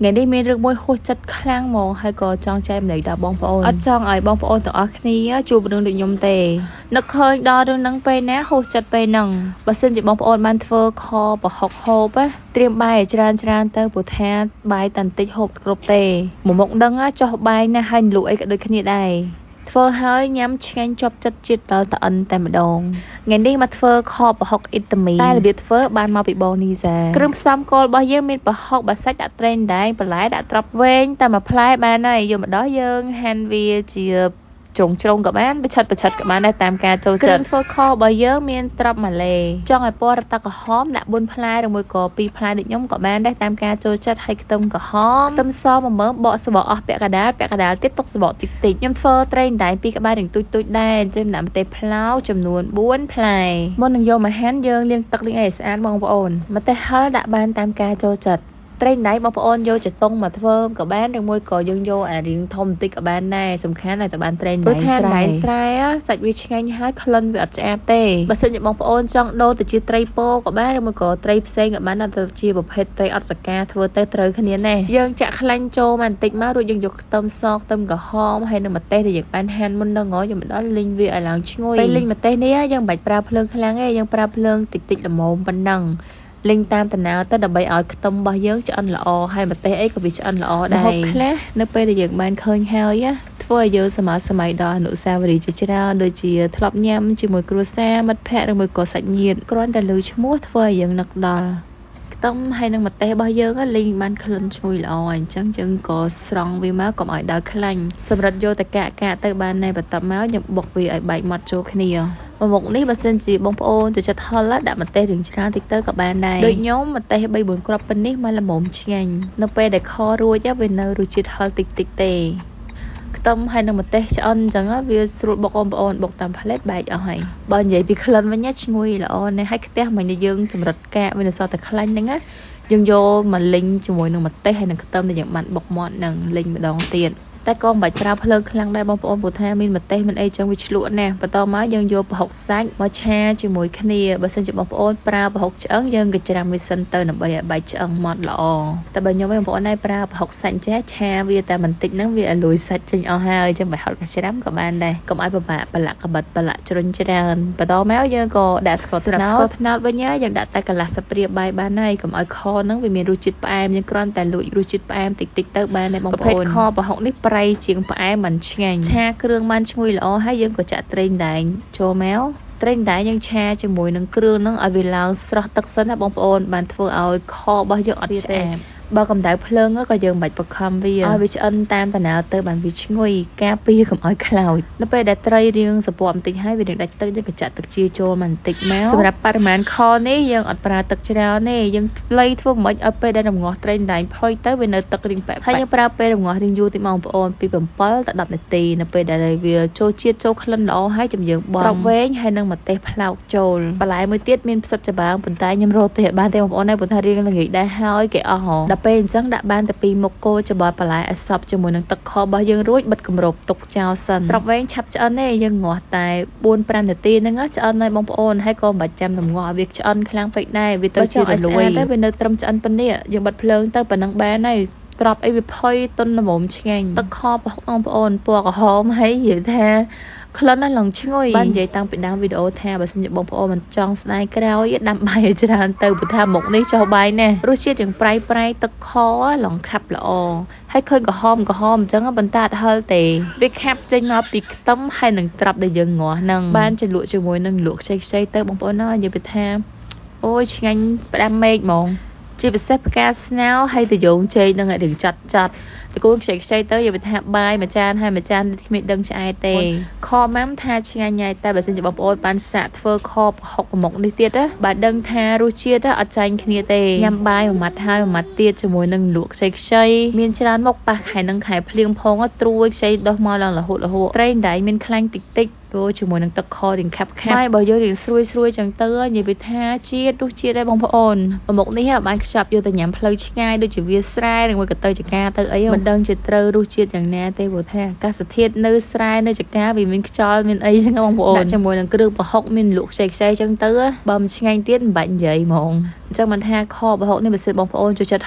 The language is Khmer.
ngày đi miền rừng môi khô chặt khang mong hay có trong chai lấy đào bông phổ ở trong ấy bông phổ từ ở kia chụp đường được nhom tề nực hơi đo đường nắng pe ná khô chặt pe nằng và xin chỉ bông phổ man phơ kho và học hộp á tiêm bài tràn tới bộ thea bài tàn tích hộp cột tề một mộng đăng á cho bài na hành lụi cả đôi kia đây phơ hơi nhắm chen chọc chất chít vào tận tại một đồn ngày đi mặt phơ kho và học itami tai là biệt phơ ban mau bị bò ni ra kêu xăm call bao nhiêu miền và học bà sách đã trend đấy và lái đã trap venแต่มา apply បានហើយយកមកដល់យើង hand វាជាជ្រុងក៏បានបិឆិតក៏បានដែរតាមការចូលចិត្តធ្វើខបើយើងមានត្រាប់ម៉ាឡេចង់ឲ្យពណ៌ទឹកក្រហមដាក់4ផ្លែឬមួយក៏2ផ្លែដូចខ្ញុំក៏បានដែរតាមការចូលចិត្តឲ្យខ្ទឹមក្រហមខ្ទឹមស1មើមបកសបកអស់ពាក់កណ្ដាលទៀតទុកសបកតិចខ្ញុំធ្វើត្រីដៃ2ក្បាលរៀងទូចដែរអញ្ចឹងដាក់ម្ទេសផ្លោកចំនួន4ផ្លែមុននឹងយកមកហាន់យើងលាងទឹកលាងឲ្យស្អាតបងប្អូនម្ទេសហឹរដាក់បានតាមការចូលចិត្តត្រីណៃបងប្អូនយកចតុងមកធ្វើក៏បានឬមួយក៏យើងយកអារៀងធំបន្តិចក៏បានដែរសំខាន់តែបានត្រីណៃស្រែសាច់វាឆ្ងាញ់ហើយក្លិនវាអត់ឆ្អាបទេបើសិនជាបងប្អូនចង់ដូរទៅជាត្រីពោក៏បានឬមួយក៏ត្រីផ្សេងក៏បានទៅជាប្រភេទត្រីអត់សកាធ្វើទៅត្រូវគ្នាណាយើងចាក់ខ្លាញ់ចូលមកបន្តិចមករួចយើងយកខ្ទឹមសខ្ទឹមក្រហមហើយនឹងម្ទេសដែលយើងបានហាន់មុនដល់យកមកដល់លីងវាឲ្យឡើងឈ្ងុយពេលលីងម្ទេសនេះយើងមិនបាច់ប្រើភ្លើងខ្លាំងទេយើងប្រើភ្លើងតិចល្មមប៉ុណ្ណឹងលីងតាមតំណើទៅដើម្បីឲ្យខ្ទឹមរបស់យើងឆ្អិនល្អហើយម្ទេសអីក៏វាឆ្អិនល្អដែរខ្លះនៅពេលដែលយើងបានឃើញហើយធ្វើឲ្យយើងសម័យដល់អនុស្សាវរីយ៍ជាច្រើនដូចជាធ្លាប់ញ៉ាំជាមួយគ្រួសារមិត្តភ័ក្តិឬមួយក៏សាច់ញាតិគ្រាន់តែឮឈ្មោះធ្វើឲ្យយើងនឹកដល់ខ្ទឹមហើយនឹងម្ទេសរបស់យើងលីងបានក្លិនឈ្ងុយល្អអញ្ចឹងយើងក៏ស្រង់វាមកកុំឲ្យដល់ខ្លាញ់សម្រាប់យកតែកាកទៅបានតែបន្ទាប់មកយើងបុកវាឲ្យបែកម៉ត់ចូលគ្នាមុខនេះបើសិនជាបងប្អូនចូលចិត្តហឹរដាក់ម្ទេសរៀងច្រើនតិចទៅក៏បានដែរដូចខ្ញុំម្ទេស3-4គ្រាប់ប៉ុណ្នេះមកល្មមឆ្ងាញ់នៅពេលដែលខរួចវានៅរសជាតិហឹរតិចទេខ្ទឹមហើយនឹងម្ទេសឆ្អិនអញ្ចឹងវាស្រួលបុកបងប្អូនបុកតាមផ្លែតបែកអស់ហើយបើនិយាយពីក្លិនវិញឈ្ងុយល្អណាស់ហើយខ្ទះមិញយើងសម្រិតកាកវានៅសល់តែខ្លាញ់ហ្នឹងយើងយកមកលីងជាមួយនឹងម្ទេសហើយនឹងខ្ទឹមដែលយើងបានបុកមាត់នឹងលីងម្ដងទៀតតែក៏មិនបាច់ប្រើភ្លើងខ្លាំងដែរបងប្អូនព្រោះថាមានម្ទេសមានអីចឹងវាឆ្លក់ណាស់បន្តមកយើងយកប្រហុកសាច់មកឆាជាមួយគ្នាបើសិនជាបងប្អូនប្រើប្រហុកឆ្អឹងយើងក៏ច្រាំវាសិនទៅដើម្បីឲ្យបែកឆ្អឹងម៉ត់ល្អតែបើខ្ញុំបងប្អូនឯងប្រើប្រហុកសាច់ចេះឆាវាតែបន្តិចហ្នឹងវាឲ្យលួយសាច់ចេញអស់ហើយចឹងបើហត់ក៏ច្រាំក៏បានដែរកុំឲ្យពិបាកប្រឡាក់ក្បិតប្រឡាក់ជ្រុញច្រើនបន្តមកយើងក៏ដាក់ស្ករត្នោតវិញយើងដាក់តែកន្លះស្ព្រាបាយបានហើយកុំឲ្យខហ្នឹងវាមានរសជាតិផ្អែមយើងគ្រាន់តែលួចរសជាតិផ្អែមតិចទៅបានដែរបងប្អូនខប្រហុកនេះប្រៃជាងផ្អែមមិនឆ្ងាញ់ឆាគ្រឿងបានឈ្ងុយល្អហើយយើងក៏ចាក់ត្រីដែងចូលមកត្រីដែងយើងឆាជាមួយនឹងគ្រឿងហ្នឹងឲ្យវាឡើងស្រស់ទឹកសិនណាបងប្អូនបានធ្វើឲ្យខរបស់យើងអត់ឆ្អាបបើកម្ដៅភ្លើងក៏យើងមិនបាច់បង្ខំវាឲ្យវាឆ្អិនតាមតំណើទៅបានវាឈ្ងុយការពារកុំឲ្យខ្លោចនៅពេលដែលត្រីរៀងសពបន្តិចហើយវានឹងដាច់ទឹកយើងក៏ចាក់ទឹកជាចូលមកបន្តិចមកសម្រាប់បរិមាណខនេះយើងអត់ប្រើទឹកច្រើនទេយើងលៃធ្វើមិនឲ្យពេលដែលរងាស់ត្រីដែងផុយទៅវានៅទឹករៀងប៉ែហើយយើងប្រើពេលរងាស់រៀងយូរតិចបងប្អូនពី7ទៅ10នាទីនៅពេលដែលវាចូលជាតិចូលក្លិនល្អហើយចាំយើងបង់ត្រប់វែងហើយនឹងម្ទេសផ្លោកចូលបន្លែមួយទៀតមានផ្សិតច្បងប៉ុន្តែខ្ញុំរកទេបានទេបងប្អូនឯងព្រោះថារៀងល្ងាចដែរហើយគេអស់ដល់ពេលអញ្ចឹងដាក់បានតែ2មុខគោច្បល់បន្លែឲ្យសព្វជាមួយនឹងទឹកខរបស់យើងរួចបិទគម្របទុកចោលសិនត្រប់វែងឆាប់ឆ្អិនទេយើងងាស់តែ4-5នាទីហ្នឹងឆ្អិនហើយបងប្អូនហើយក៏មិនបាច់ចាំរំងាស់ឲ្យវាឆ្អិនខ្លាំងពេកដែរវាទៅជារលួយតែវានៅត្រឹមឆ្អិនប៉ុណ្នេះយើងបិទភ្លើងទៅប៉ុណ្ណឹងបានហើយត្រប់អីវាផុយទន់ល្មមឆ្ងាញ់ទឹកខបងប្អូនពណ៌ក្រហមហើយនិយាយថាក្លិនឡើងឈ្ងុយបាននិយាយតាំងពីដើមវីដេអូថាបើសិនជាបងប្អូនមិនចង់ស្ដាយក្រោយដាំបាយឲ្យច្រើនទៅព្រោះថាមុខនេះចោះបាយណារសជាតិយ៉ាងប្រៃទឹកខឡងខាប់ល្អហើយឃើញក្រហមអញ្ចឹងប៉ុន្តែអត់ហឹលទេវាខាប់ចេញមកពីខ្ទឹមហើយនឹងត្រាប់ដែលយើងងាស់ហ្នឹងបានជាលក់ជាមួយនឹងលក់ខ្ចីទៅបងប្អូននិយាយពីថាអូយឆ្ងាញ់ផ្ដាំមេឃហ្មងជាពិសេសផ្កាស្នោហើយទៅយងជែកនឹងឲ្យរឿងចាត់តកូនខ្ចីទៅយកទៅថាបាយមួយចានហើយមួយចានគ្មានដឹងឆ្អែតទេខម៉ាំថាឆ្ងាញ់ញ៉ៃតែបើសិនជាបងប្អូនបានសាកធ្វើខប្រហុកមុខនេះទៀតបើដឹងថារសជាតិអត់ចាញ់គ្នាទេញ៉ាំបាយមួយម៉ាត់ហើយមួយម៉ាត់ទៀតជាមួយនឹងលក់ខ្ចីមានច្រើនមុខប៉ះខែនឹងខែភ្លៀងផងត្រួយខ្ចីដុះមកឡើងរហូតត្រីដែងមានខ្លាញ់តិចជាមួយនឹងទឹកខរៀងខាប់បាយបើយករៀងស្រួយចឹងទៅនិយាយពីថាជាតិរសជាតិដែរបងប្អូនមុខនេះបានខ្ចប់យកទៅញ៉ាំផ្លូវឆ្ងាយដូចជាវាស្រែឬមួយក៏ទៅចកាទៅអីមិនដឹងជាត្រូវរសជាតិយ៉ាងណាទេព្រោះថាអាកាសធាតុនៅស្រែនៅចកាវាមានខ្យល់មានអីចឹងបងប្អូនដាក់ជាមួយនឹងគ្រឿងប្រហុកមានលក់ខ្ចីចឹងទៅបើមិនឆ្ងាញ់ទៀតមិនបាច់និយាយហ្មងអញ្ចឹងមិនថាខប្រហុកនេះបើសិនបងប្អូនចូលចិត្ត